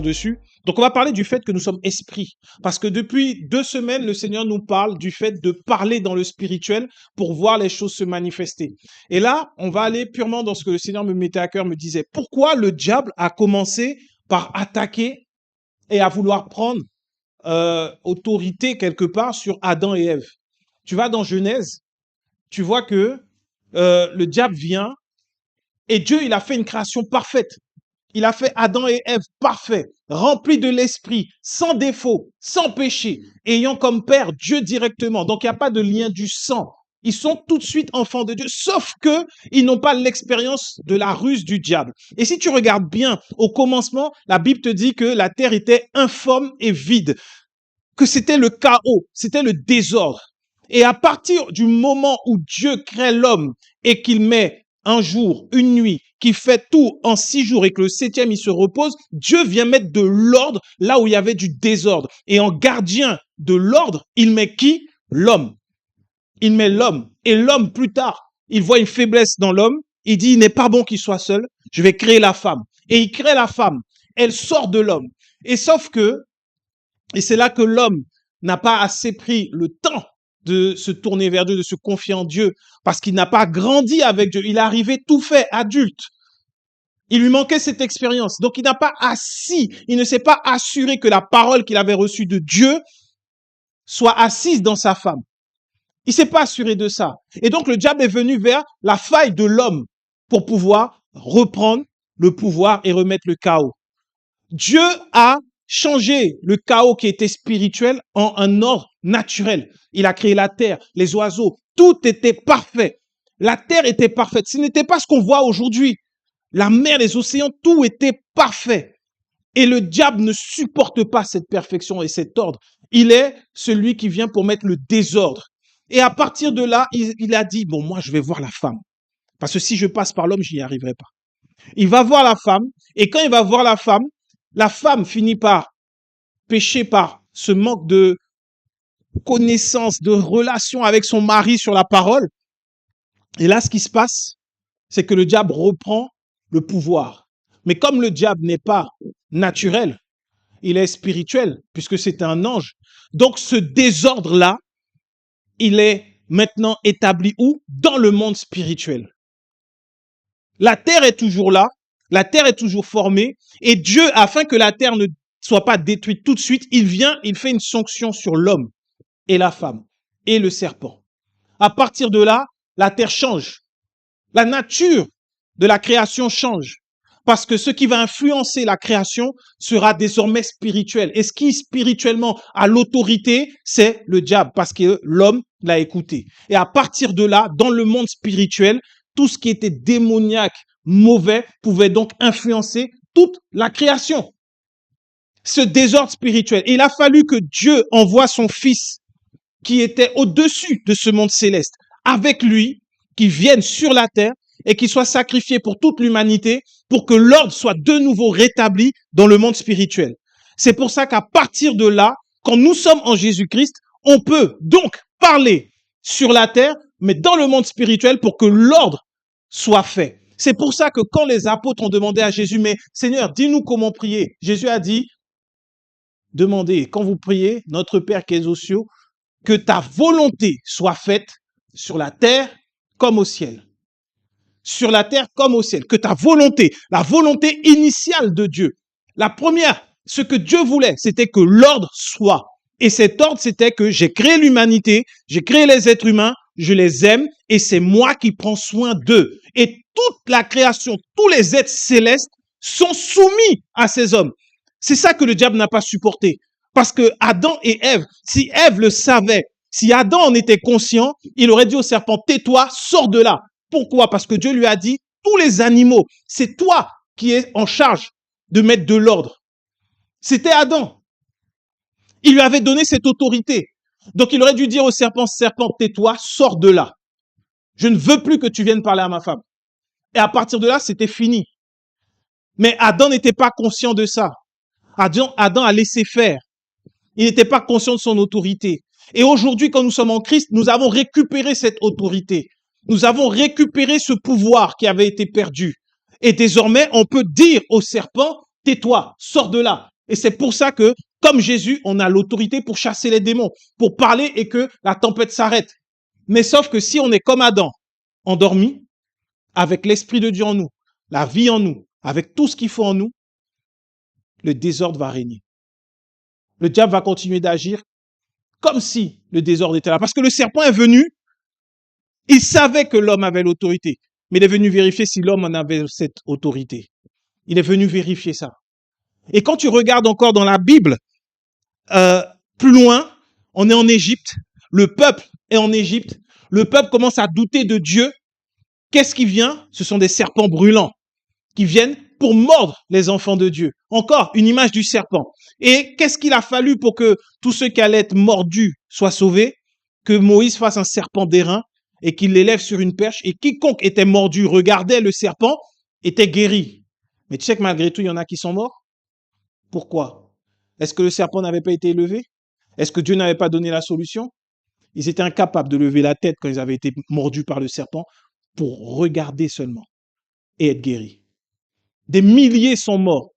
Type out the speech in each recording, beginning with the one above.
dessus. Donc, on va parler du fait que nous sommes esprits. Parce que depuis 2 semaines, le Seigneur nous parle du fait de parler dans le spirituel pour voir les choses se manifester. Et là, on va aller purement dans ce que le Seigneur me mettait à cœur, me disait, pourquoi le diable a commencé par attaquer et à vouloir prendre autorité quelque part sur Adam et Ève. Tu vas dans Genèse, tu vois que le diable vient et Dieu, il a fait une création parfaite. Il a fait Adam et Ève parfaits, remplis de l'esprit, sans défaut, sans péché, ayant comme père Dieu directement. Donc, il n'y a pas de lien du sang. Ils sont tout de suite enfants de Dieu, sauf que ils n'ont pas l'expérience de la ruse du diable. Et si tu regardes bien, au commencement, la Bible te dit que la terre était informe et vide, que c'était le chaos, c'était le désordre. Et à partir du moment où Dieu crée l'homme et qu'il met un jour, une nuit, qui fait tout en 6 jours et que le 7e, il se repose, Dieu vient mettre de l'ordre là où il y avait du désordre. Et en gardien de l'ordre, il met qui? L'homme. Il met l'homme. Et l'homme, plus tard, il voit une faiblesse dans l'homme. Il dit, il n'est pas bon qu'il soit seul. Je vais créer la femme. Et il crée la femme. Elle sort de l'homme. Et sauf que, et c'est là que l'homme n'a pas assez pris le temps de se tourner vers Dieu, de se confier en Dieu, parce qu'il n'a pas grandi avec Dieu. Il est arrivé tout fait, adulte. Il lui manquait cette expérience. Donc, il n'a pas assis, il ne s'est pas assuré que la parole qu'il avait reçue de Dieu soit assise dans sa femme. Il s'est pas assuré de ça. Et donc, le diable est venu vers la faille de l'homme pour pouvoir reprendre le pouvoir et remettre le chaos. Dieu a changé le chaos qui était spirituel en un ordre naturel. Il a créé la terre, les oiseaux, tout était parfait. La terre était parfaite. Ce n'était pas ce qu'on voit aujourd'hui. La mer, les océans, tout était parfait. Et le diable ne supporte pas cette perfection et cet ordre. Il est celui qui vient pour mettre le désordre. Et à partir de là, il a dit, bon, moi, je vais voir la femme. Parce que si je passe par l'homme, je n'y arriverai pas. Il va voir la femme. Et quand il va voir la femme finit par pécher par ce manque de connaissance, de relation avec son mari sur la parole. Et là, ce qui se passe, c'est que le diable reprend le pouvoir. Mais comme le diable n'est pas naturel, il est spirituel, puisque c'est un ange. Donc, ce désordre-là, il est maintenant établi où? Dans le monde spirituel. La terre est toujours là, la terre est toujours formée, et Dieu, afin que la terre ne soit pas détruite tout de suite, il vient, il fait une sanction sur l'homme et la femme et le serpent. À partir de là, la terre change. La nature de la création change. Parce que ce qui va influencer la création sera désormais spirituel. Et ce qui spirituellement a l'autorité, c'est le diable, parce que l'homme l'a écouté. Et à partir de là, dans le monde spirituel, tout ce qui était démoniaque, mauvais, pouvait donc influencer toute la création. Ce désordre spirituel. Et il a fallu que Dieu envoie son Fils, qui était au-dessus de ce monde céleste, avec lui, qui vienne sur la terre et qui soit sacrifié pour toute l'humanité, pour que l'ordre soit de nouveau rétabli dans le monde spirituel. C'est pour ça qu'à partir de là, quand nous sommes en Jésus-Christ, on peut donc parler sur la terre, mais dans le monde spirituel pour que l'ordre soit fait. C'est pour ça que quand les apôtres ont demandé à Jésus, mais Seigneur, dis-nous comment prier. Jésus a dit, demandez, quand vous priez, notre Père qui est aux cieux, que ta volonté soit faite sur la terre comme au ciel. Sur la terre comme au ciel. Que ta volonté, la volonté initiale de Dieu. La première, ce que Dieu voulait, c'était que l'ordre soit. Et cet ordre, c'était que j'ai créé l'humanité, j'ai créé les êtres humains, je les aime et c'est moi qui prends soin d'eux. Et toute la création, tous les êtres célestes sont soumis à ces hommes. C'est ça que le diable n'a pas supporté. Parce que Adam et Ève, si Ève le savait, si Adam en était conscient, il aurait dit au serpent, tais-toi, sors de là. Pourquoi? Parce que Dieu lui a dit, tous les animaux, c'est toi qui es en charge de mettre de l'ordre. C'était Adam. Il lui avait donné cette autorité. Donc il aurait dû dire au serpent, serpent, tais-toi, sors de là. Je ne veux plus que tu viennes parler à ma femme. Et à partir de là, c'était fini. Mais Adam n'était pas conscient de ça. Adam a laissé faire. Il n'était pas conscient de son autorité. Et aujourd'hui, quand nous sommes en Christ, nous avons récupéré cette autorité. Nous avons récupéré ce pouvoir qui avait été perdu. Et désormais, on peut dire au serpent, tais-toi, sors de là. Et c'est pour ça que, comme Jésus, on a l'autorité pour chasser les démons, pour parler et que la tempête s'arrête. Mais sauf que si on est comme Adam, endormi, avec l'Esprit de Dieu en nous, la vie en nous, avec tout ce qu'il faut en nous, le désordre va régner. Le diable va continuer d'agir comme si le désordre était là. Parce que le serpent est venu, il savait que l'homme avait l'autorité, mais il est venu vérifier si l'homme en avait cette autorité. Il est venu vérifier ça. Et quand tu regardes encore dans la Bible, plus loin, on est en Égypte, le peuple est en Égypte, le peuple commence à douter de Dieu. Qu'est-ce qui vient? Ce sont des serpents brûlants qui viennent pour mordre les enfants de Dieu. Encore une image du serpent. Et qu'est-ce qu'il a fallu pour que tous ceux qui allaient être mordus soient sauvés? Que Moïse fasse un serpent d'airain et qu'il l'élève sur une perche, et quiconque était mordu, regardait le serpent, était guéri. Mais tu sais que malgré tout, il y en a qui sont morts. Pourquoi? Est-ce que le serpent n'avait pas été élevé? Est-ce que Dieu n'avait pas donné la solution? Ils étaient incapables de lever la tête quand ils avaient été mordus par le serpent pour regarder seulement et être guéris. Des milliers sont morts.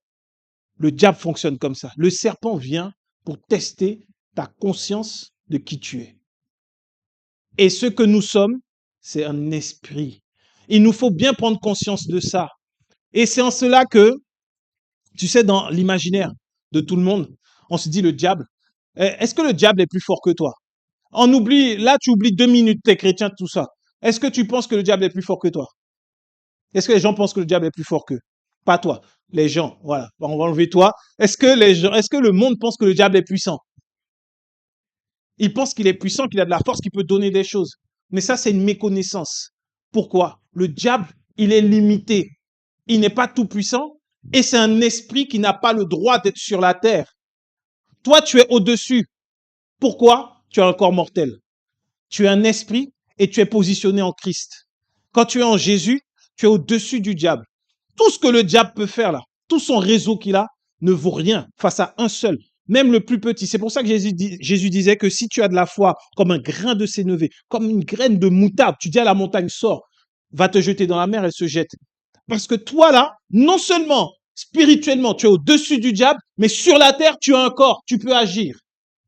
Le diable fonctionne comme ça. Le serpent vient pour tester ta conscience de qui tu es. Et ce que nous sommes, c'est un esprit. Il nous faut bien prendre conscience de ça. Et c'est en cela que, tu sais, dans l'imaginaire de tout le monde, on se dit le diable. Est-ce que le diable est plus fort que toi? On oublie, là tu oublies 2 minutes, t'es chrétien, tout ça. Est-ce que tu penses que le diable est plus fort que toi? Est-ce que les gens pensent que le diable est plus fort qu'eux? Pas toi. Les gens, voilà. On va enlever toi. Est-ce que le monde pense que le diable est puissant? Il pense qu'il est puissant, qu'il a de la force, qu'il peut donner des choses. Mais ça, c'est une méconnaissance. Pourquoi? Le diable, il est limité. Il n'est pas tout puissant et c'est un esprit qui n'a pas le droit d'être sur la terre. Toi, tu es au-dessus. Pourquoi? Tu as un corps mortel. Tu es un esprit et tu es positionné en Christ. Quand tu es en Jésus, tu es au-dessus du diable. Tout ce que le diable peut faire là, tout son réseau qu'il a, ne vaut rien face à un seul, même le plus petit. C'est pour ça que Jésus disait que si tu as de la foi comme un grain de sénévé, comme une graine de moutarde, tu dis à la montagne, sors, va te jeter dans la mer, elle se jette. Parce que toi là, non seulement spirituellement, tu es au-dessus du diable, mais sur la terre, tu as un corps, tu peux agir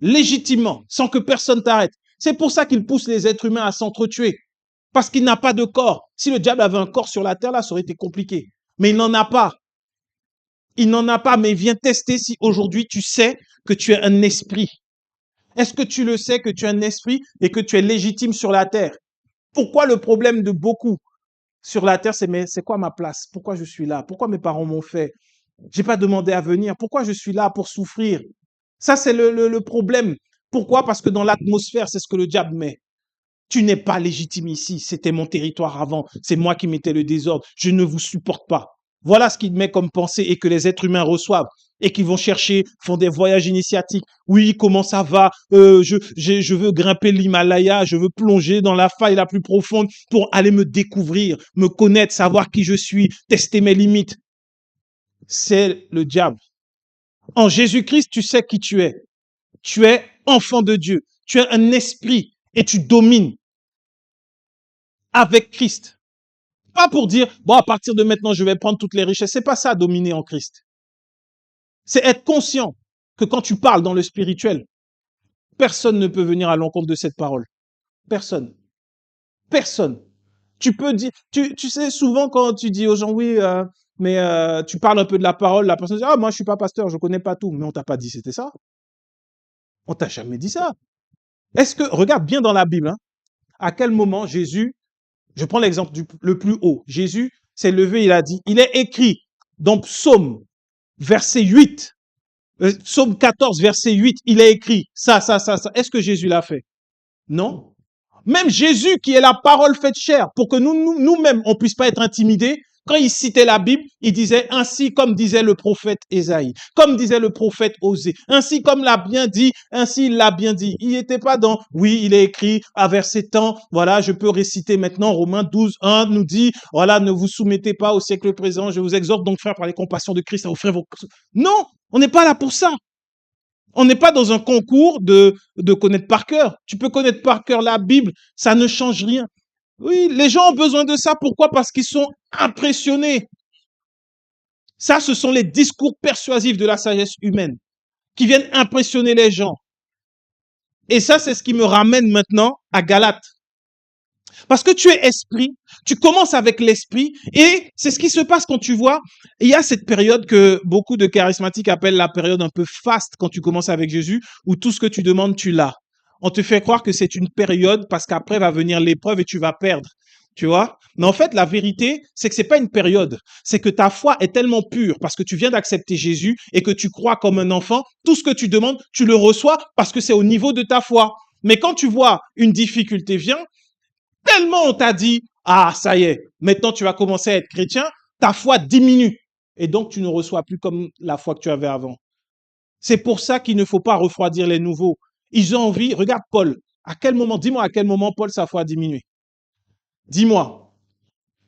légitimement, sans que personne t'arrête. C'est pour ça qu'il pousse les êtres humains à s'entretuer. Parce qu'il n'a pas de corps. Si le diable avait un corps sur la terre, là, ça aurait été compliqué. Mais il n'en a pas. Il n'en a pas, mais il vient tester si aujourd'hui tu sais que tu es un esprit. Est-ce que tu le sais que tu es un esprit et que tu es légitime sur la terre? Pourquoi le problème de beaucoup sur la terre, c'est mais c'est quoi ma place? Pourquoi je suis là? Pourquoi mes parents m'ont fait? J'ai pas demandé à venir. Pourquoi je suis là pour souffrir? Ça, c'est le problème. Pourquoi? Parce que dans l'atmosphère, c'est ce que le diable met. Tu n'es pas légitime ici. C'était mon territoire avant. C'est moi qui mettais le désordre. Je ne vous supporte pas. Voilà ce qu'il met comme pensée et que les êtres humains reçoivent et qui vont chercher, font des voyages initiatiques. Oui, comment ça va? Je veux grimper l'Himalaya, je veux plonger dans la faille la plus profonde pour aller me découvrir, me connaître, savoir qui je suis, tester mes limites. C'est le diable. En Jésus-Christ, tu sais qui tu es. Tu es enfant de Dieu. Tu es un esprit et tu domines avec Christ. Pas pour dire, bon, à partir de maintenant, je vais prendre toutes les richesses. C'est pas ça, dominer en Christ. C'est être conscient que quand tu parles dans le spirituel, personne ne peut venir à l'encontre de cette parole. Personne. Personne. Tu peux dire, tu sais, souvent quand tu dis aux gens, oui, mais tu parles un peu de la parole, la personne dit, ah, moi, je suis pas pasteur, je connais pas tout. Mais on t'a pas dit c'était ça. On t'a jamais dit ça. Est-ce que, regarde bien dans la Bible, hein, à quel moment Jésus, je prends l'exemple le plus haut, Jésus s'est levé, il a dit, il est écrit dans Psaume, verset 8, Psaume 14, verset 8, il est écrit ça. Est-ce que Jésus l'a fait? Non. Même Jésus, qui est la parole faite chair, pour que nous-mêmes, on puisse pas être intimidés, quand il citait la Bible, il disait ainsi comme disait le prophète Ésaïe, comme disait le prophète Osée, ainsi comme l'a bien dit, ainsi il l'a bien dit. Il n'était pas dans, oui, il est écrit à verset temps, voilà, je peux réciter maintenant, Romains 12, 1 nous dit, voilà, ne vous soumettez pas au siècle présent, je vous exhorte donc, frères, par les compassions de Christ, à offrir vos... Non, on n'est pas là pour ça. On n'est pas dans un concours de connaître par cœur. Tu peux connaître par cœur la Bible, ça ne change rien. Oui, les gens ont besoin de ça. Pourquoi? Parce qu'ils sont impressionnés. Ça, ce sont les discours persuasifs de la sagesse humaine qui viennent impressionner les gens. Et ça, c'est ce qui me ramène maintenant à Galates. Parce que tu es esprit, tu commences avec l'esprit et c'est ce qui se passe quand tu vois, il y a cette période que beaucoup de charismatiques appellent la période un peu faste quand tu commences avec Jésus, où tout ce que tu demandes, tu l'as. On te fait croire que c'est une période parce qu'après va venir l'épreuve et tu vas perdre. Tu vois? Mais en fait, la vérité, c'est que c'est pas une période. C'est que ta foi est tellement pure parce que tu viens d'accepter Jésus et que tu crois comme un enfant. Tout ce que tu demandes, tu le reçois parce que c'est au niveau de ta foi. Mais quand tu vois une difficulté vient, tellement on t'a dit, ah, ça y est, maintenant tu vas commencer à être chrétien, ta foi diminue. Et donc tu ne reçois plus comme la foi que tu avais avant. C'est pour ça qu'il ne faut pas refroidir les nouveaux. Ils ont envie, regarde Paul, à quel moment, dis-moi à quel moment Paul, sa foi a diminué. Dis-moi.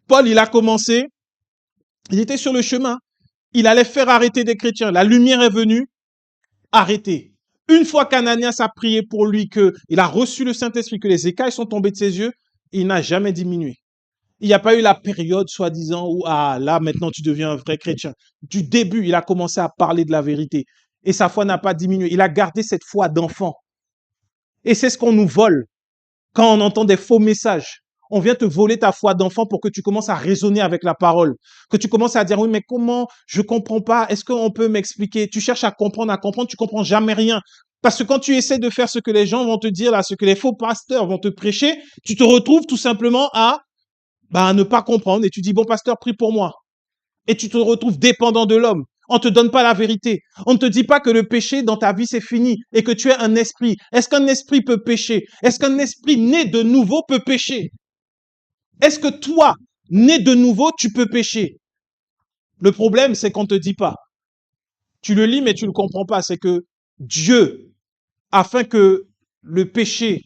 Paul, il a commencé, il était sur le chemin, il allait faire arrêter des chrétiens. La lumière est venue, arrêter. Une fois qu'Ananias a prié pour lui, qu'il a reçu le Saint-Esprit, que les écailles sont tombées de ses yeux, il n'a jamais diminué. Il n'y a pas eu la période, soi-disant, où, ah, là, maintenant, tu deviens un vrai chrétien. Du début, il a commencé à parler de la vérité. Et sa foi n'a pas diminué. Il a gardé cette foi d'enfant. Et c'est ce qu'on nous vole quand on entend des faux messages. On vient te voler ta foi d'enfant pour que tu commences à raisonner avec la parole. Que tu commences à dire, oui, mais comment? Je comprends pas. Est-ce qu'on peut m'expliquer? Tu cherches à comprendre, tu comprends jamais rien. Parce que quand tu essaies de faire ce que les gens vont te dire, là, ce que les faux pasteurs vont te prêcher, tu te retrouves tout simplement à ne pas comprendre et tu dis, bon pasteur, prie pour moi. Et tu te retrouves dépendant de l'homme. On te donne pas la vérité. On ne te dit pas que le péché dans ta vie c'est fini et que tu es un esprit. Est-ce qu'un esprit peut pécher? Est-ce qu'un esprit né de nouveau peut pécher? Est-ce que toi, né de nouveau, tu peux pécher? Le problème, c'est qu'on te dit pas. Tu le lis mais tu le comprends pas. C'est que Dieu, afin que le péché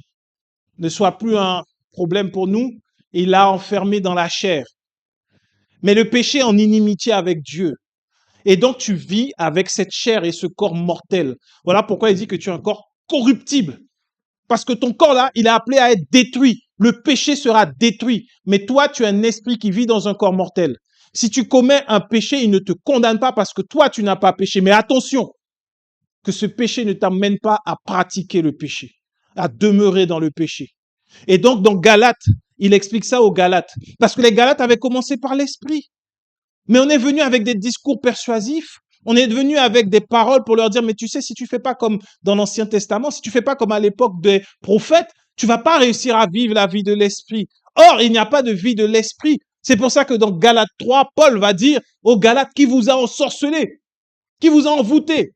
ne soit plus un problème pour nous, il l'a enfermé dans la chair. Mais le péché en inimitié avec Dieu. Et donc tu vis avec cette chair et ce corps mortel. Voilà pourquoi il dit que tu as un corps corruptible. Parce que ton corps là, il est appelé à être détruit. Le péché sera détruit. Mais toi, tu as un esprit qui vit dans un corps mortel. Si tu commets un péché, il ne te condamne pas parce que toi, tu n'as pas péché. Mais attention, que ce péché ne t'amène pas à pratiquer le péché, à demeurer dans le péché. Et donc, dans Galates, il explique ça aux Galates. Parce que les Galates avaient commencé par l'esprit. Mais on est venu avec des discours persuasifs. On est venu avec des paroles pour leur dire, mais tu sais, si tu fais pas comme dans l'Ancien Testament, si tu fais pas comme à l'époque des prophètes, tu vas pas réussir à vivre la vie de l'esprit. Or, il n'y a pas de vie de l'esprit. C'est pour ça que dans Galates 3, Paul va dire aux Galates, qui vous a ensorcelé, qui vous a envoûté,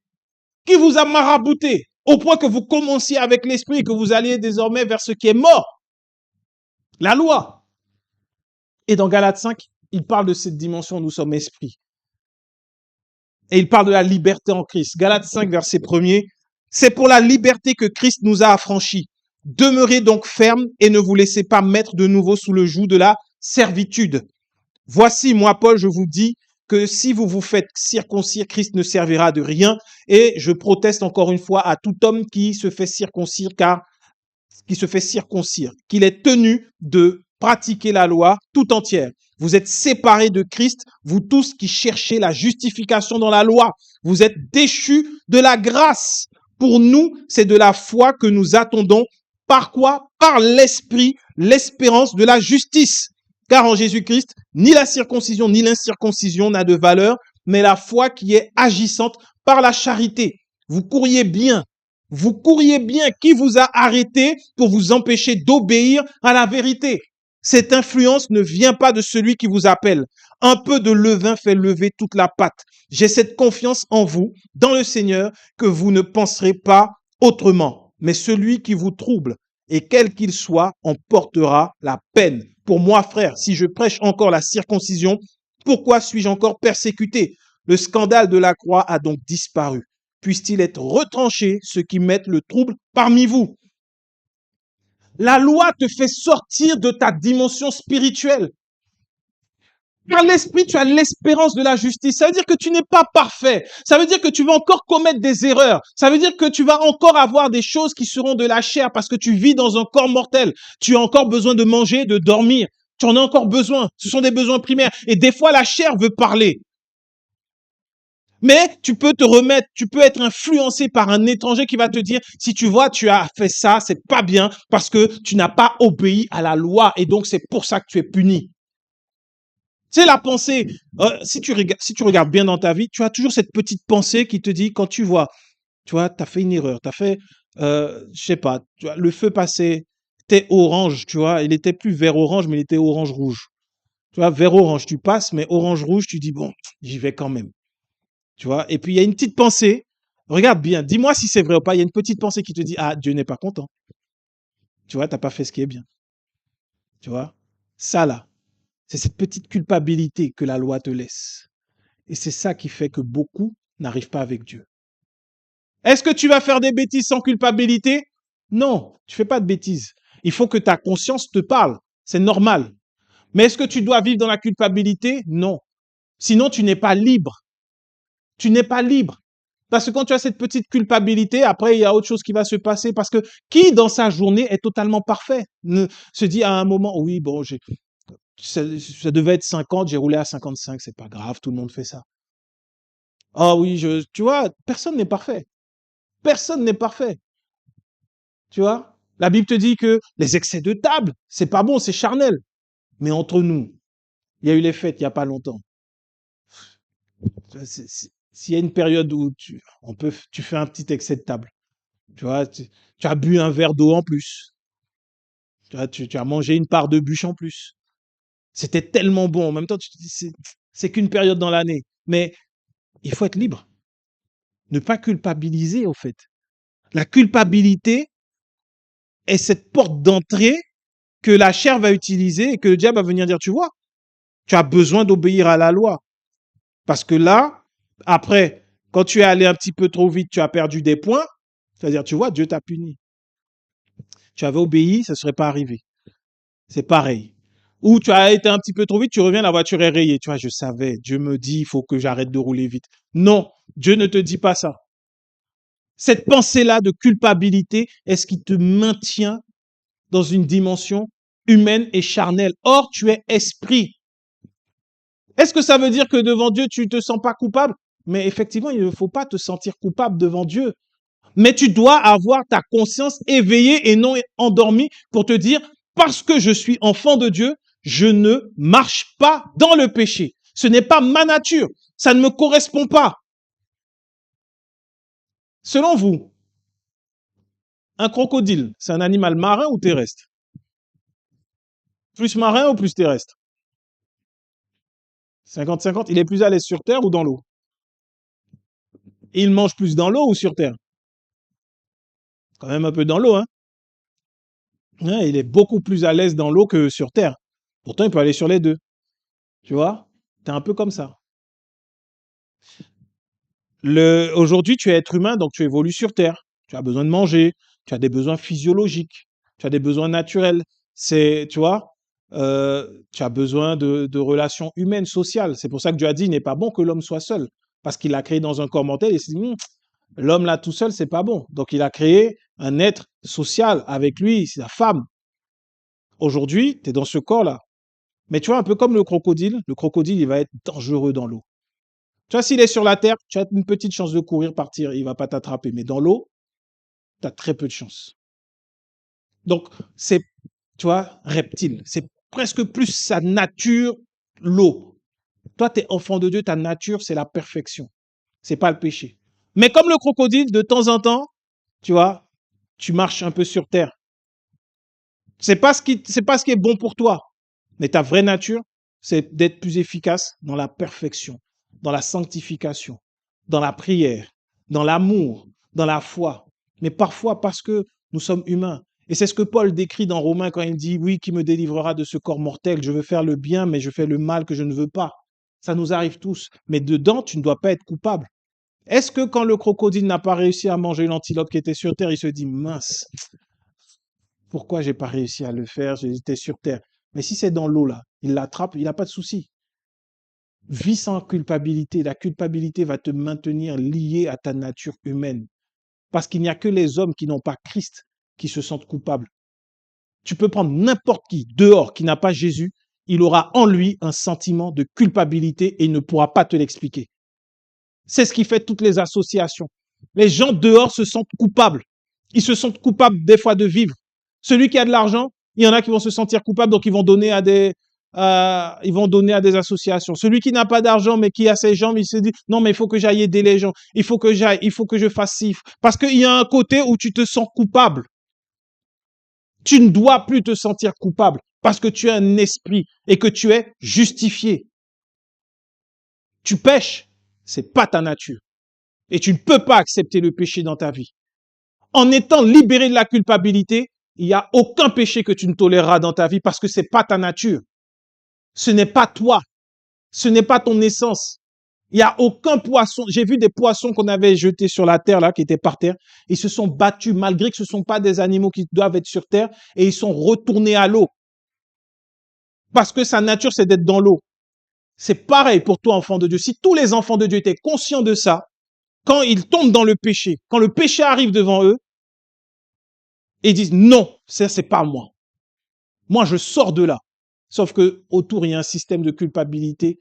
qui vous a marabouté, au point que vous commenciez avec l'esprit et que vous alliez désormais vers ce qui est mort. La loi. Et dans Galates 5, il parle de cette dimension, nous sommes esprits. Et il parle de la liberté en Christ. Galates 5, verset 1er. C'est pour la liberté que Christ nous a affranchis. Demeurez donc fermes et ne vous laissez pas mettre de nouveau sous le joug de la servitude. Voici, moi, Paul, je vous dis que si vous vous faites circoncire, Christ ne servira de rien. Et je proteste encore une fois à tout homme qui se fait circoncire, qu'il est tenu de pratiquer la loi tout entière. Vous êtes séparés de Christ, vous tous qui cherchez la justification dans la loi. Vous êtes déchus de la grâce. Pour nous, c'est de la foi que nous attendons. Par quoi? Par l'esprit, l'espérance de la justice. Car en Jésus-Christ, ni la circoncision ni l'incirconcision n'a de valeur, mais la foi qui est agissante par la charité. Vous couriez bien. Vous couriez bien. Qui vous a arrêté pour vous empêcher d'obéir à la vérité? Cette influence ne vient pas de celui qui vous appelle. Un peu de levain fait lever toute la pâte. J'ai cette confiance en vous, dans le Seigneur, que vous ne penserez pas autrement. Mais celui qui vous trouble, et quel qu'il soit, en portera la peine. Pour moi, frère, si je prêche encore la circoncision, pourquoi suis-je encore persécuté? Le scandale de la croix a donc disparu. Puisse-t-il être retranché, ceux qui mettent le trouble parmi vous. La loi te fait sortir de ta dimension spirituelle. Par l'esprit, tu as l'espérance de la justice. Ça veut dire que tu n'es pas parfait. Ça veut dire que tu vas encore commettre des erreurs. Ça veut dire que tu vas encore avoir des choses qui seront de la chair parce que tu vis dans un corps mortel. Tu as encore besoin de manger, de dormir. Tu en as encore besoin. Ce sont des besoins primaires. Et des fois, la chair veut parler. Mais tu peux te remettre, tu peux être influencé par un étranger qui va te dire, si tu vois, tu as fait ça, c'est pas bien parce que tu n'as pas obéi à la loi et donc c'est pour ça que tu es puni. C'est la pensée. Si tu regardes bien dans ta vie, tu as toujours cette petite pensée qui te dit, quand tu vois, t'as fait une erreur, t'as fait, je sais pas, tu vois, le feu passait, t'es orange, tu vois, il était plus vert orange, mais il était orange rouge. Tu vois, vert orange, tu passes, mais orange rouge, tu dis, bon, j'y vais quand même. Tu vois, et puis il y a une petite pensée, regarde bien, dis-moi si c'est vrai ou pas, il y a une petite pensée qui te dit, ah, Dieu n'est pas content. Tu vois, t'as pas fait ce qui est bien. Tu vois, ça là, c'est cette petite culpabilité que la loi te laisse. Et c'est ça qui fait que beaucoup n'arrivent pas avec Dieu. Est-ce que tu vas faire des bêtises sans culpabilité? Non, tu fais pas de bêtises. Il faut que ta conscience te parle. C'est normal. Mais est-ce que tu dois vivre dans la culpabilité? Non. Sinon, tu n'es pas libre. Tu n'es pas libre. Parce que quand tu as cette petite culpabilité, après, il y a autre chose qui va se passer. Parce que qui, dans sa journée, est totalement parfait, se dit à un moment, oui, bon, ça devait être 50, j'ai roulé à 55, c'est pas grave, tout le monde fait ça. Ah oui, tu vois, personne n'est parfait. Personne n'est parfait. Tu vois? La Bible te dit que les excès de table, c'est pas bon, c'est charnel. Mais entre nous, il y a eu les fêtes il y a pas longtemps. S'il y a une période où tu fais un petit excès de table. Tu vois, tu as bu un verre d'eau en plus. Tu vois, tu as mangé une part de bûche en plus. C'était tellement bon. En même temps, tu te dis, c'est qu'une période dans l'année. Mais il faut être libre. Ne pas culpabiliser, au fait. La culpabilité est cette porte d'entrée que la chair va utiliser et que le diable va venir dire, tu vois, tu as besoin d'obéir à la loi. Parce que là, après, quand tu es allé un petit peu trop vite, tu as perdu des points. C'est-à-dire, tu vois, Dieu t'a puni. Tu avais obéi, ça ne serait pas arrivé. C'est pareil. Ou tu as été un petit peu trop vite, tu reviens, la voiture est rayée. Tu vois, je savais, Dieu me dit, il faut que j'arrête de rouler vite. Non, Dieu ne te dit pas ça. Cette pensée-là de culpabilité est ce qui te maintient dans une dimension humaine et charnelle. Or, tu es esprit. Est-ce que ça veut dire que devant Dieu, tu ne te sens pas coupable? Mais effectivement, il ne faut pas te sentir coupable devant Dieu. Mais tu dois avoir ta conscience éveillée et non endormie pour te dire, parce que je suis enfant de Dieu, je ne marche pas dans le péché. Ce n'est pas ma nature. Ça ne me correspond pas. Selon vous, un crocodile, c'est un animal marin ou terrestre? Plus marin ou plus terrestre? 50-50, il est plus à l'aise sur Terre ou dans l'eau? Et il mange plus dans l'eau ou sur Terre? Quand même un peu dans l'eau, hein? Ouais, il est beaucoup plus à l'aise dans l'eau que sur Terre. Pourtant, il peut aller sur les deux. Tu vois? T'es un peu comme ça. Aujourd'hui, tu es être humain, donc tu évolues sur Terre. Tu as besoin de manger, tu as des besoins physiologiques, tu as des besoins naturels. Tu vois, tu as besoin de relations humaines, sociales. C'est pour ça que Dieu a dit, il n'est pas bon que l'homme soit seul. Parce qu'il l'a créé dans un corps mortel et il s'est dit, l'homme là tout seul, c'est pas bon. Donc il a créé un être social avec lui, sa femme. Aujourd'hui, tu es dans ce corps-là. Mais tu vois, un peu comme le crocodile, il va être dangereux dans l'eau. Tu vois, s'il est sur la terre, tu as une petite chance de courir, partir, il va pas t'attraper. Mais dans l'eau, tu as très peu de chance. Donc, c'est, tu vois, reptile. C'est presque plus sa nature, l'eau. Toi, tu es enfant de Dieu, ta nature, c'est la perfection. C'est pas le péché. Mais comme le crocodile, de temps en temps, tu vois, tu marches un peu sur terre. C'est pas ce qui est bon pour toi. Mais ta vraie nature, c'est d'être plus efficace dans la perfection, dans la sanctification, dans la prière, dans l'amour, dans la foi. Mais parfois parce que nous sommes humains. Et c'est ce que Paul décrit dans Romains quand il dit, oui, qui me délivrera de ce corps mortel? Je veux faire le bien, mais je fais le mal que je ne veux pas. Ça nous arrive tous. Mais dedans, tu ne dois pas être coupable. Est-ce que quand le crocodile n'a pas réussi à manger l'antilope qui était sur terre, il se dit, mince, pourquoi j'ai pas réussi à le faire? J'étais sur terre. Mais si c'est dans l'eau là, il l'attrape, il n'a pas de souci. Vis sans culpabilité. La culpabilité va te maintenir lié à ta nature humaine. Parce qu'il n'y a que les hommes qui n'ont pas Christ qui se sentent coupables. Tu peux prendre n'importe qui dehors qui n'a pas Jésus, il aura en lui un sentiment de culpabilité et il ne pourra pas te l'expliquer. C'est ce qui fait toutes les associations. Les gens dehors se sentent coupables. Ils se sentent coupables des fois de vivre. Celui qui a de l'argent, il y en a qui vont se sentir coupables, donc ils vont donner à des associations. Celui qui n'a pas d'argent, mais qui a ses jambes, il se dit, non, mais il faut que j'aille aider les gens. Il faut que j'aille, il faut que je fasse ci. Parce qu'il y a un côté où tu te sens coupable. Tu ne dois plus te sentir coupable parce que tu es un esprit et que tu es justifié. Tu pêches, c'est pas ta nature. Et tu ne peux pas accepter le péché dans ta vie. En étant libéré de la culpabilité, il n'y a aucun péché que tu ne toléreras dans ta vie parce que c'est pas ta nature. Ce n'est pas toi. Ce n'est pas ton essence. Il n'y a aucun poisson. J'ai vu des poissons qu'on avait jetés sur la terre, là, qui étaient par terre. Ils se sont battus malgré que ce ne sont pas des animaux qui doivent être sur terre et ils sont retournés à l'eau. Parce que sa nature, c'est d'être dans l'eau. C'est pareil pour toi, enfant de Dieu. Si tous les enfants de Dieu étaient conscients de ça, quand ils tombent dans le péché, quand le péché arrive devant eux, ils disent non, ça c'est pas moi. Moi, je sors de là. Sauf que autour, il y a un système de culpabilité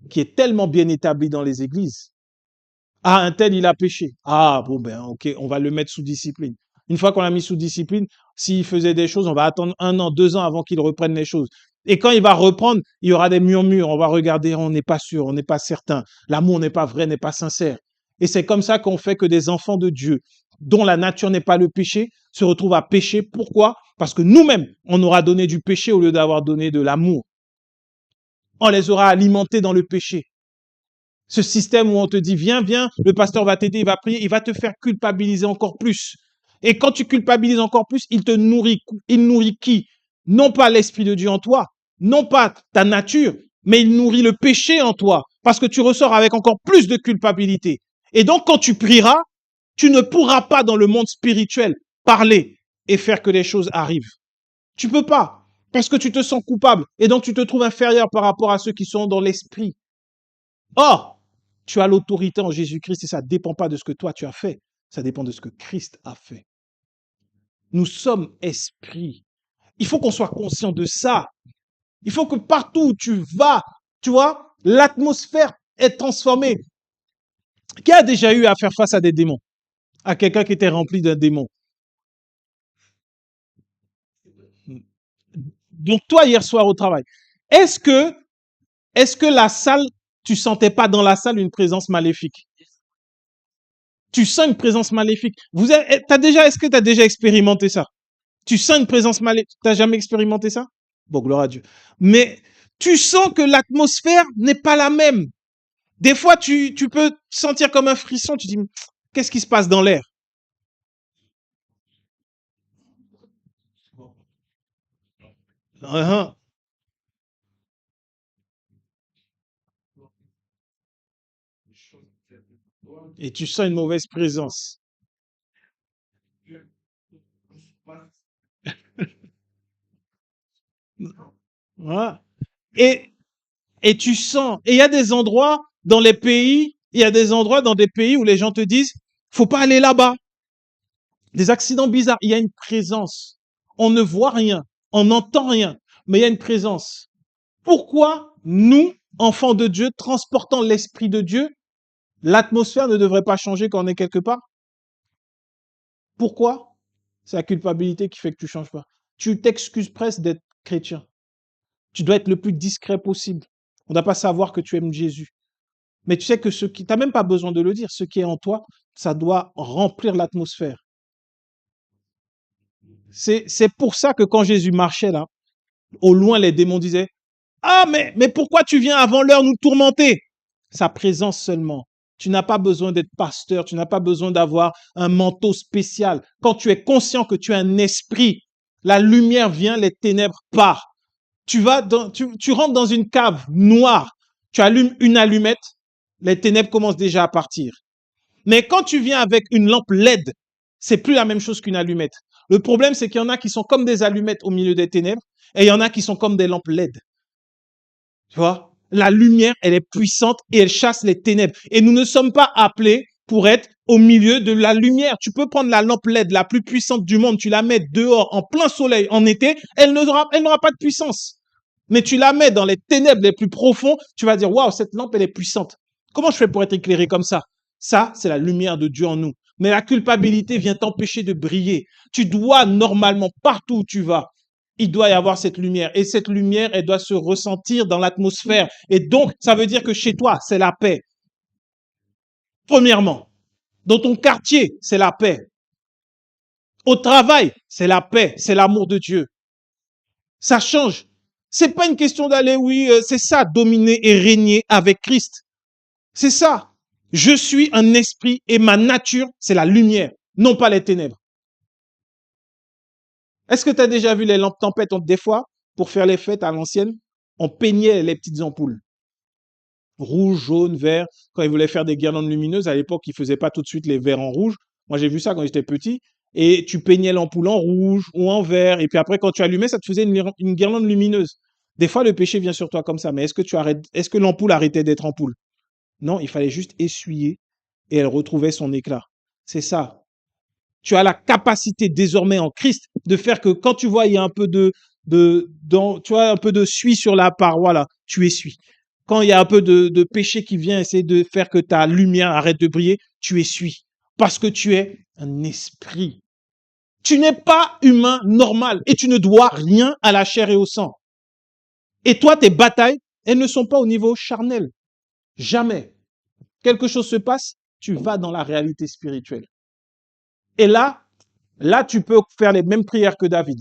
qui est tellement bien établi dans les églises. Ah, un tel, il a péché. Ah, bon, ben, ok, on va le mettre sous discipline. Une fois qu'on l'a mis sous discipline, s'il faisait des choses, on va attendre 1 an, 2 ans avant qu'il reprenne les choses. Et quand il va reprendre, il y aura des murmures. On va regarder, on n'est pas sûr, on n'est pas certain. L'amour n'est pas vrai, n'est pas sincère. Et c'est comme ça qu'on fait que des enfants de Dieu, dont la nature n'est pas le péché, se retrouvent à pécher. Pourquoi? Parce que nous-mêmes, on aura donné du péché au lieu d'avoir donné de l'amour. On les aura alimentés dans le péché. Ce système où on te dit, viens, viens, le pasteur va t'aider, il va prier, il va te faire culpabiliser encore plus. Et quand tu culpabilises encore plus, il te nourrit. Il nourrit qui? Non pas l'Esprit de Dieu en toi, non pas ta nature, mais il nourrit le péché en toi, parce que tu ressors avec encore plus de culpabilité. Et donc, quand tu prieras, tu ne pourras pas dans le monde spirituel parler et faire que les choses arrivent. Tu peux pas, parce que tu te sens coupable, et donc tu te trouves inférieur par rapport à ceux qui sont dans l'esprit. Or, tu as l'autorité en Jésus-Christ et ça ne dépend pas de ce que toi tu as fait, ça dépend de ce que Christ a fait. Nous sommes esprits. Il faut qu'on soit conscient de ça. Il faut que partout où tu vas, tu vois, l'atmosphère est transformée. Qui a déjà eu à faire face à des démons? À quelqu'un qui était rempli d'un démon? Donc toi, hier soir au travail, est-ce que la salle, tu sentais pas dans la salle une présence maléfique? Tu sens une présence maléfique. Est-ce que tu as déjà expérimenté ça? Tu sens une présence maléfique. Tu n'as jamais expérimenté ça? Bon, gloire à Dieu. Mais tu sens que l'atmosphère n'est pas la même. Des fois, tu peux sentir comme un frisson. Tu dis, qu'est-ce qui se passe dans l'air? Uh-huh. Et tu sens une mauvaise présence. Voilà. Et, et tu sens, et il y a des endroits dans les pays, il y a des endroits dans des pays où les gens te disent, faut pas aller là-bas. Des accidents bizarres, il y a une présence. On ne voit rien, on n'entend rien, mais il y a une présence. Pourquoi nous, enfants de Dieu, transportant l'Esprit de Dieu, l'atmosphère ne devrait pas changer quand on est quelque part? Pourquoi? C'est la culpabilité qui fait que tu changes pas. Tu t'excuses presque d'être chrétien. Tu dois être le plus discret possible. On ne doit pas savoir que tu aimes Jésus. Mais tu sais que t'as même pas besoin de le dire, ce qui est en toi, ça doit remplir l'atmosphère. C'est pour ça que quand Jésus marchait là, au loin, les démons disaient, ah, mais pourquoi tu viens avant l'heure nous tourmenter? Sa présence seulement. Tu n'as pas besoin d'être pasteur, tu n'as pas besoin d'avoir un manteau spécial. Quand tu es conscient que tu es un esprit, la lumière vient, les ténèbres partent. Tu rentres dans une cave noire, tu allumes une allumette, les ténèbres commencent déjà à partir. Mais quand tu viens avec une lampe LED, c'est plus la même chose qu'une allumette. Le problème, c'est qu'il y en a qui sont comme des allumettes au milieu des ténèbres et il y en a qui sont comme des lampes LED. Tu vois? La lumière, elle est puissante et elle chasse les ténèbres. Et nous ne sommes pas appelés pour être au milieu de la lumière. Tu peux prendre la lampe LED la plus puissante du monde, tu la mets dehors en plein soleil en été, elle n'aura pas de puissance. Mais tu la mets dans les ténèbres les plus profonds, tu vas dire, waouh, cette lampe, elle est puissante. Comment je fais pour être éclairé comme ça? Ça, c'est la lumière de Dieu en nous. Mais la culpabilité vient t'empêcher de briller. Tu dois normalement, partout où tu vas, il doit y avoir cette lumière. Et cette lumière, elle doit se ressentir dans l'atmosphère. Et donc, ça veut dire que chez toi, c'est la paix. Premièrement, dans ton quartier, c'est la paix. Au travail, c'est la paix, c'est l'amour de Dieu. Ça change. C'est pas une question d'aller, oui, c'est ça, dominer et régner avec Christ. C'est ça. Je suis un esprit et ma nature, c'est la lumière, non pas les ténèbres. Est-ce que tu as déjà vu les lampes tempêtes? Des fois, pour faire les fêtes à l'ancienne, on peignait les petites ampoules. Rouge, jaune, vert. Quand ils voulaient faire des guirlandes lumineuses, à l'époque, ils faisaient pas tout de suite les verts en rouge. Moi, j'ai vu ça quand j'étais petit. Et tu peignais l'ampoule en rouge ou en vert. Et puis après, quand tu allumais, ça te faisait une guirlande lumineuse. Des fois, le péché vient sur toi comme ça. Mais est-ce que l'ampoule arrêtait d'être ampoule? Non, il fallait juste essuyer et elle retrouvait son éclat. C'est ça. Tu as la capacité désormais en Christ de faire que quand tu vois, il y a un peu tu vois, un peu de suie sur la paroi, là, tu essuies. Quand il y a un peu de péché qui vient essayer de faire que ta lumière arrête de briller, tu essuies. Parce que tu es un esprit. Tu n'es pas humain normal et tu ne dois rien à la chair et au sang. Et toi, tes batailles, elles ne sont pas au niveau charnel. Jamais. Quelque chose se passe, tu vas dans la réalité spirituelle. Et là, tu peux faire les mêmes prières que David.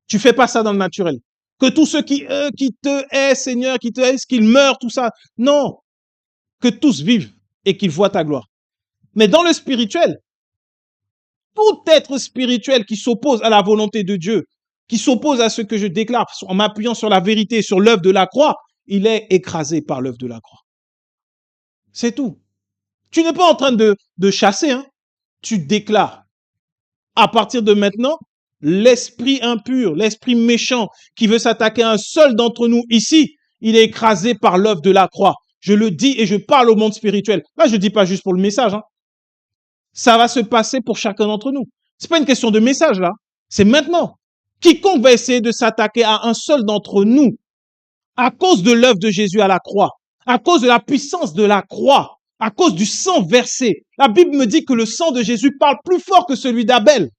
Tu fais pas ça dans le naturel. Que tous ceux qui te haïssent, Seigneur, qui te haïssent, qu'ils meurent, tout ça. Non. Que tous vivent et qu'ils voient ta gloire. Mais dans le spirituel, tout être spirituel qui s'oppose à la volonté de Dieu, qui s'oppose à ce que je déclare en m'appuyant sur la vérité, sur l'œuvre de la croix, il est écrasé par l'œuvre de la croix. C'est tout. Tu n'es pas en train de chasser, hein. Tu déclares. À partir de maintenant, l'esprit impur, l'esprit méchant qui veut s'attaquer à un seul d'entre nous ici, il est écrasé par l'œuvre de la croix. Je le dis et je parle au monde spirituel. Là, je ne dis pas juste pour le message, hein. Ça va se passer pour chacun d'entre nous. C'est pas une question de message, là. C'est maintenant. Quiconque va essayer de s'attaquer à un seul d'entre nous, à cause de l'œuvre de Jésus à la croix, à cause de la puissance de la croix, à cause du sang versé. La Bible me dit que le sang de Jésus parle plus fort que celui d'Abel.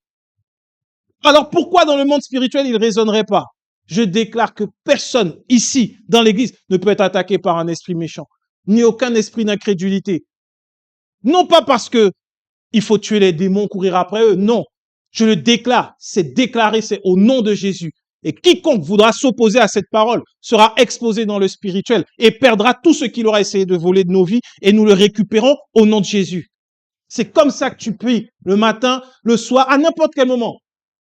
Alors pourquoi dans le monde spirituel, il ne résonnerait pas? Je déclare que personne ici, dans l'église, ne peut être attaqué par un esprit méchant, ni aucun esprit d'incrédulité. Non pas parce que il faut tuer les démons, courir après eux. Non. Je le déclare. C'est déclaré, c'est au nom de Jésus. Et quiconque voudra s'opposer à cette parole sera exposé dans le spirituel et perdra tout ce qu'il aura essayé de voler de nos vies et nous le récupérons au nom de Jésus. C'est comme ça que tu pries le matin, le soir, à n'importe quel moment.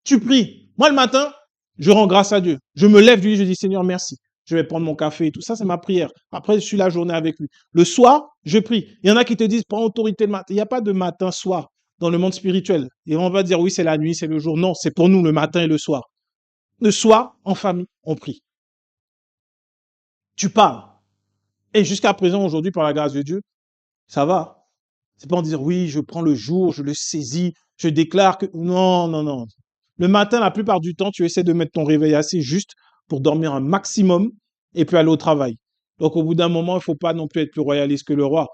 Tu pries. Moi, le matin, je rends grâce à Dieu. Je me lève du lit, je dis Seigneur, merci. Je vais prendre mon café et tout. Ça, c'est ma prière. Après, je suis la journée avec lui. Le soir, je prie. Il y en a qui te disent, prends autorité le matin. Il n'y a pas de matin, soir dans le monde spirituel. Et on va dire, oui, c'est la nuit, c'est le jour. Non, c'est pour nous le matin et le soir. Le soir, en famille, on prie. Tu parles. Et jusqu'à présent, aujourd'hui, par la grâce de Dieu, ça va. C'est pas en dire, oui, je prends le jour, je le saisis, je déclare que... Non, non, non. Le matin, la plupart du temps, tu essaies de mettre ton réveil assez juste pour dormir un maximum et puis aller au travail. Donc, au bout d'un moment, il ne faut pas non plus être plus royaliste que le roi.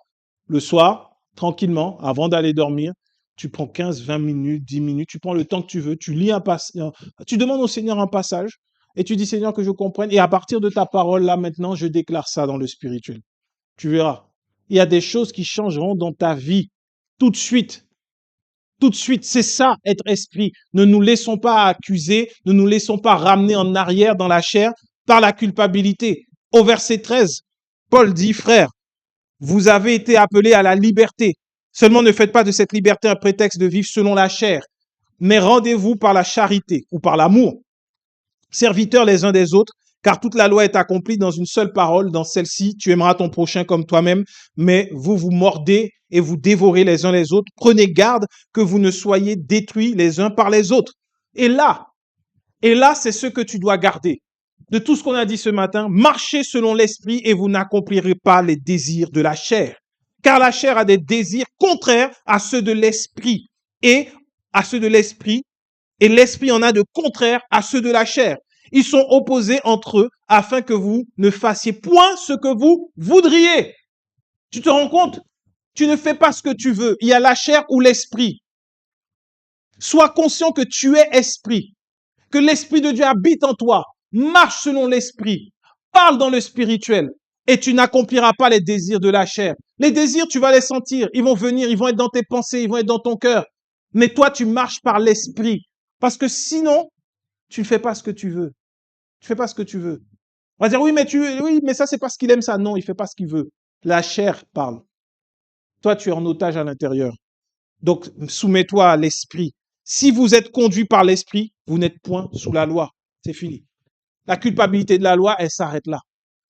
Le soir, tranquillement, avant d'aller dormir, tu prends 15, 20 minutes, 10 minutes, tu prends le temps que tu veux, tu lis un passage, tu demandes au Seigneur un passage et tu dis, Seigneur, que je comprenne. Et à partir de ta parole, là, maintenant, je déclare ça dans le spirituel. Tu verras. Il y a des choses qui changeront dans ta vie tout de suite. Tout de suite, c'est ça, être esprit. Ne nous laissons pas accuser, ne nous laissons pas ramener en arrière dans la chair par la culpabilité. Au verset 13, Paul dit, frères, vous avez été appelés à la liberté. Seulement ne faites pas de cette liberté un prétexte de vivre selon la chair, mais rendez-vous par la charité ou par l'amour, serviteurs les uns des autres, car toute la loi est accomplie dans une seule parole, dans celle-ci, tu aimeras ton prochain comme toi-même, mais vous vous mordez et vous dévorez les uns les autres. Prenez garde que vous ne soyez détruits les uns par les autres. Et là, c'est ce que tu dois garder. De tout ce qu'on a dit ce matin, marchez selon l'esprit et vous n'accomplirez pas les désirs de la chair. Car la chair a des désirs contraires à ceux de l'esprit et l'esprit en a de contraires à ceux de la chair. Ils sont opposés entre eux afin que vous ne fassiez point ce que vous voudriez. Tu te rends compte? Tu ne fais pas ce que tu veux. Il y a la chair ou l'esprit. Sois conscient que tu es esprit, que l'esprit de Dieu habite en toi. Marche selon l'esprit. Parle dans le spirituel et tu n'accompliras pas les désirs de la chair. Les désirs, tu vas les sentir. Ils vont venir, ils vont être dans tes pensées, ils vont être dans ton cœur. Mais toi, tu marches par l'esprit. Parce que sinon, tu ne fais pas ce que tu veux. Tu fais pas ce que tu veux. On va dire, oui, mais ça, c'est parce qu'il aime ça. Non, il fait pas ce qu'il veut. La chair parle. Toi, tu es en otage à l'intérieur. Donc, soumets-toi à l'esprit. Si vous êtes conduit par l'esprit, vous n'êtes point sous la loi. C'est fini. La culpabilité de la loi, elle s'arrête là.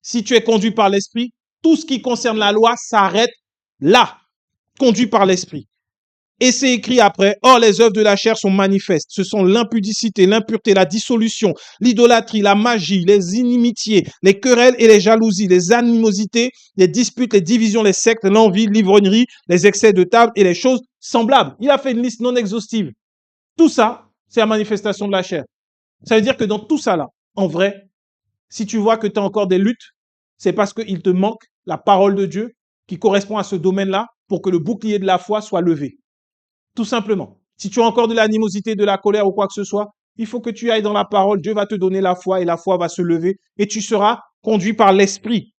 Si tu es conduit par l'esprit, tout ce qui concerne la loi s'arrête là. Conduit par l'esprit. Et c'est écrit après, or les œuvres de la chair sont manifestes. Ce sont l'impudicité, l'impureté, la dissolution, l'idolâtrie, la magie, les inimitiés, les querelles et les jalousies, les animosités, les disputes, les divisions, les sectes, l'envie, l'ivrognerie, les excès de table et les choses semblables. Il a fait une liste non exhaustive. Tout ça, c'est la manifestation de la chair. Ça veut dire que dans tout ça là, en vrai, si tu vois que tu as encore des luttes, c'est parce qu'il te manque la parole de Dieu qui correspond à ce domaine-là pour que le bouclier de la foi soit levé. Tout simplement. Si tu as encore de l'animosité, de la colère ou quoi que ce soit, il faut que tu ailles dans la parole. Dieu va te donner la foi et la foi va se lever et tu seras conduit par l'esprit.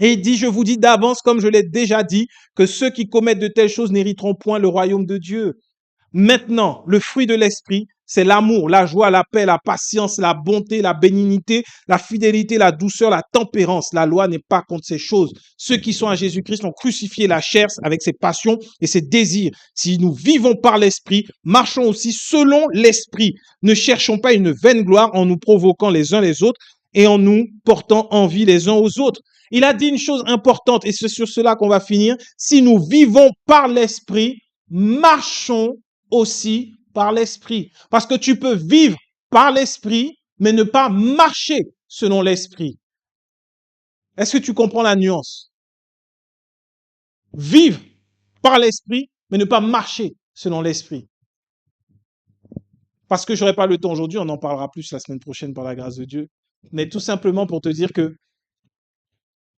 Et il dit, je vous dis d'avance, comme je l'ai déjà dit, que ceux qui commettent de telles choses n'hériteront point le royaume de Dieu. Maintenant, le fruit de l'esprit, c'est l'amour, la joie, la paix, la patience, la bonté, la bénignité, la fidélité, la douceur, la tempérance. La loi n'est pas contre ces choses. Ceux qui sont à Jésus-Christ ont crucifié la chair avec ses passions et ses désirs. Si nous vivons par l'esprit, marchons aussi selon l'esprit. Ne cherchons pas une vaine gloire en nous provoquant les uns les autres et en nous portant envie les uns aux autres. Il a dit une chose importante et c'est sur cela qu'on va finir. Si nous vivons par l'esprit, marchons aussi par l'esprit. Parce que tu peux vivre par l'esprit, mais ne pas marcher selon l'esprit. Est-ce que tu comprends la nuance? Vivre par l'esprit, mais ne pas marcher selon l'esprit. Parce que je n'aurai pas le temps aujourd'hui, on en parlera plus la semaine prochaine par la grâce de Dieu. Mais tout simplement pour te dire que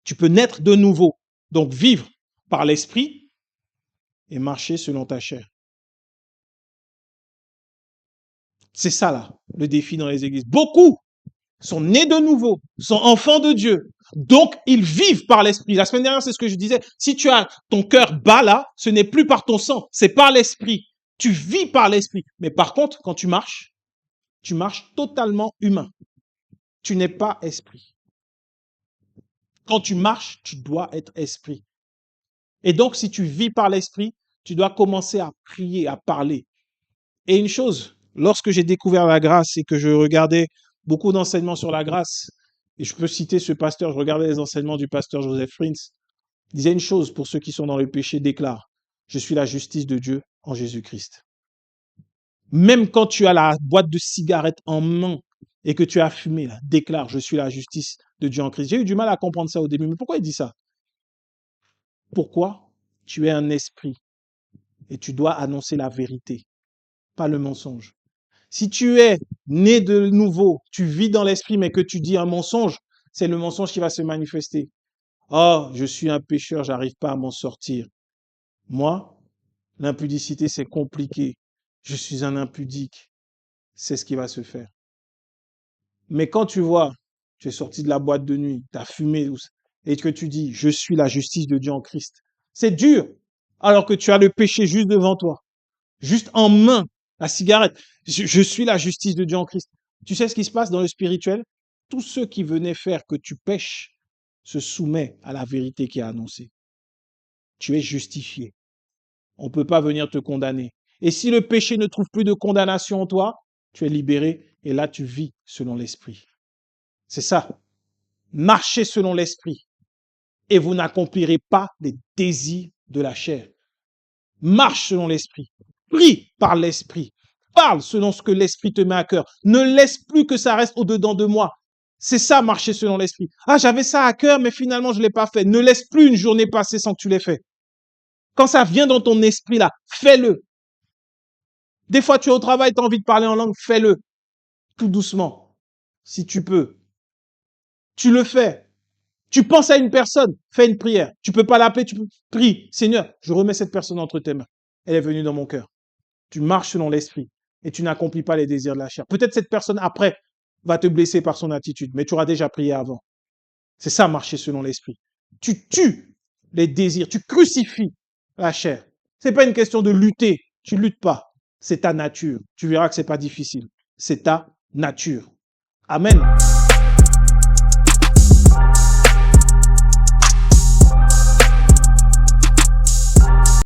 tu peux naître de nouveau. Donc vivre par l'esprit et marcher selon ta chair. C'est ça là, le défi dans les églises. Beaucoup sont nés de nouveau, sont enfants de Dieu. Donc, ils vivent par l'esprit. La semaine dernière, c'est ce que je disais. Si tu as ton cœur bas là, ce n'est plus par ton sang, c'est par l'esprit. Tu vis par l'esprit. Mais par contre, quand tu marches totalement humain. Tu n'es pas esprit. Quand tu marches, tu dois être esprit. Et donc, si tu vis par l'esprit, tu dois commencer à prier, à parler. Et une chose, lorsque j'ai découvert la grâce et que je regardais beaucoup d'enseignements sur la grâce, et je peux citer ce pasteur, je regardais les enseignements du pasteur Joseph Prince, il disait une chose pour ceux qui sont dans le péché, déclare, je suis la justice de Dieu en Jésus-Christ. Même quand tu as la boîte de cigarettes en main et que tu as fumé, là, déclare, je suis la justice de Dieu en Christ. J'ai eu du mal à comprendre ça au début, mais pourquoi il dit ça? Pourquoi? Tu es un esprit et tu dois annoncer la vérité, pas le mensonge. Si tu es né de nouveau, tu vis dans l'esprit, mais que tu dis un mensonge, c'est le mensonge qui va se manifester. Oh, je suis un pécheur, j'arrive pas à m'en sortir. Moi, l'impudicité, c'est compliqué. Je suis un impudique. C'est ce qui va se faire. Mais quand tu vois, tu es sorti de la boîte de nuit, tu as fumé, et que tu dis, je suis la justice de Dieu en Christ. C'est dur, alors que tu as le péché juste devant toi, juste en main, la cigarette. Je suis la justice de Dieu en Christ. Tu sais ce qui se passe dans le spirituel? Tous ceux qui venaient faire que tu pèches se soumettent à la vérité qui est annoncée. Tu es justifié. On ne peut pas venir te condamner. Et si le péché ne trouve plus de condamnation en toi, tu es libéré et là tu vis selon l'esprit. C'est ça. Marchez selon l'esprit et vous n'accomplirez pas les désirs de la chair. Marche selon l'esprit. Prie par l'esprit. Parle selon ce que l'esprit te met à cœur. Ne laisse plus que ça reste au-dedans de moi. C'est ça, marcher selon l'esprit. Ah, j'avais ça à cœur, mais finalement, je ne l'ai pas fait. Ne laisse plus une journée passer sans que tu l'aies fait. Quand ça vient dans ton esprit, là, fais-le. Des fois, tu es au travail, tu as envie de parler en langue, fais-le. Tout doucement. si tu peux. Tu le fais. Tu penses à une personne, fais une prière. Tu peux pas l'appeler, tu prie. Seigneur, je remets cette personne entre tes mains. Elle est venue dans mon cœur. Tu marches selon l'esprit et tu n'accomplis pas les désirs de la chair. Peut-être cette personne après va te blesser par son attitude, mais tu auras déjà prié avant. C'est ça, marcher selon l'esprit. Tu tues les désirs, tu crucifies la chair. C'est pas une question de lutter. Tu luttes pas. C'est ta nature. Tu verras que c'est pas difficile. C'est ta nature. Amen.